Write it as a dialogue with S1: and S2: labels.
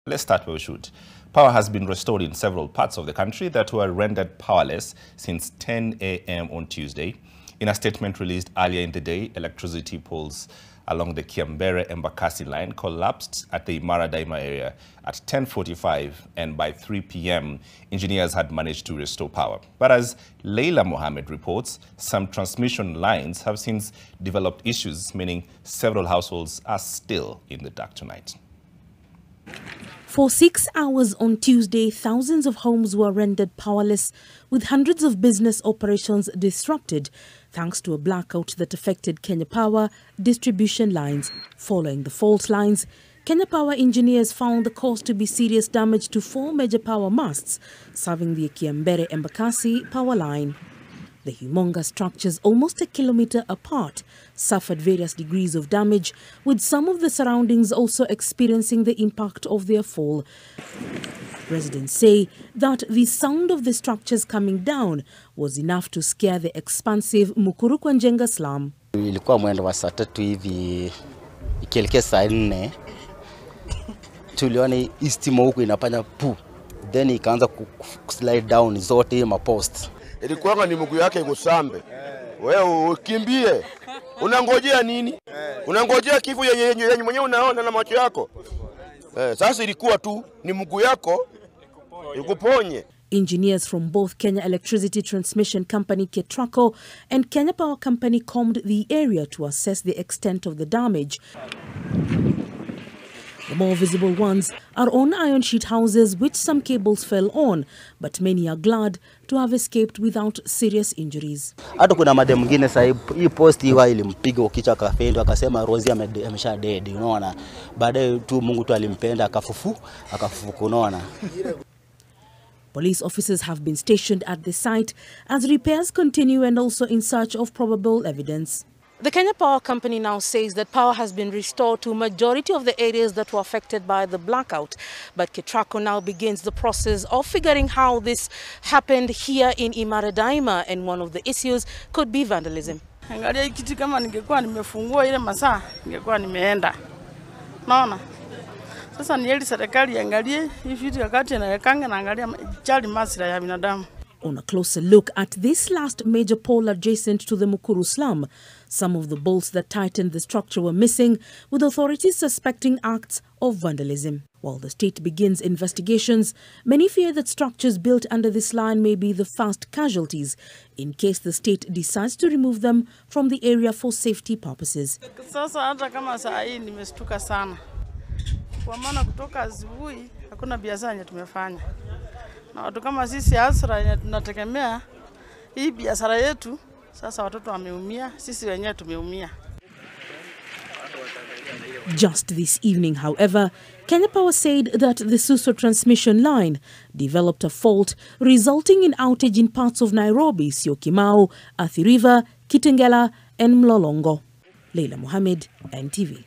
S1: Let's start where we should. Power has been restored in several parts of the country that were rendered powerless since 10 a.m. on Tuesday. In a statement released earlier in the day, electricity poles along the Kiambere-Embakasi line collapsed at the Maradaima area at 10:45, and by 3 p.m., engineers had managed to restore power. But as Leila Mohammed reports, some transmission lines have since developed issues, meaning several households are still in the dark tonight.
S2: For 6 hours on Tuesday, thousands of homes were rendered powerless, with hundreds of business operations disrupted thanks to a blackout that affected Kenya Power distribution lines. Following the fault lines, Kenya Power engineers found the cause to be serious damage to 4 major power masts serving the Kiambere-Embakasi power line. The humongous structures, almost a kilometer apart, suffered various degrees of damage, with some of the surroundings also experiencing the impact of their fall. Residents say that the sound of the structures coming down was enough to scare the expansive Mukuru-Kwanjenga slum.
S3: Ilikuwa mwendo wa saa 3 hivi ikielekea saa 4, tuliona istimo huku inafanya pu, then ikaanza kuslide down zote mapost.
S4: Ilikuwa ni mguu yake igusambe. Wewe ukimbie. Unangojea nini? Unangojea kifo yenye mwenyewe unaona na macho yako. Sasa ilikuwa tu ni mguu yako ikuponye.
S2: Engineers from both Kenya Electricity Transmission Company KETRACO and Kenya Power Company combed the area to assess the extent of the damage. The more visible ones are on iron sheet houses which some cables fell on, but many are glad to have escaped without serious injuries.
S3: Hata kuna madem mwingine sasa hii post hiwa ilimpiga ukicha kafendo akasema Rosie amesha dead, unaona. Baadaye tu Mungu tu alimpenda akafufuka, unaona.
S2: Police officers have been stationed at the site as repairs continue and also in search of probable evidence. The Kenya Power Company now says that power has been restored to a majority of the areas that were affected by the blackout. But KETRACO now begins the process of figuring how this happened here in Maradaima, and one of the issues could be vandalism.
S5: Angalia kitu kama ningekuwa nimefungua ile masaa ningekuwa nimeenda. Naona. Sasa ni heri serikali angalie hii vitu wakati inawekanga na angalia jali maslahi ya binadamu.
S2: On a closer look at this last major pole adjacent to the Mukuru slum, some of the bolts that tightened the structure were missing, with authorities suspecting acts of vandalism. While the state begins investigations, many fear that structures built under this line may be the first casualties in case the state decides to remove them from the area for safety purposes.
S5: Sasa hata kama saa hii nimestuka sana. Kwa maana kutoka asubuhi hakuna biashara yenye tumefanya. Na watu kama sisi asra yenye tunategemea hii biashara yetu, sasa watoto wameumia, sisi wenyewe tumeumia.
S2: Just this evening, however, Kenya Power said that the Suso transmission line developed a fault, resulting in outage in parts of Nairobi, Syokimau, Athi River, Kitengela and Mlolongo. Leila Mohammed, NTV.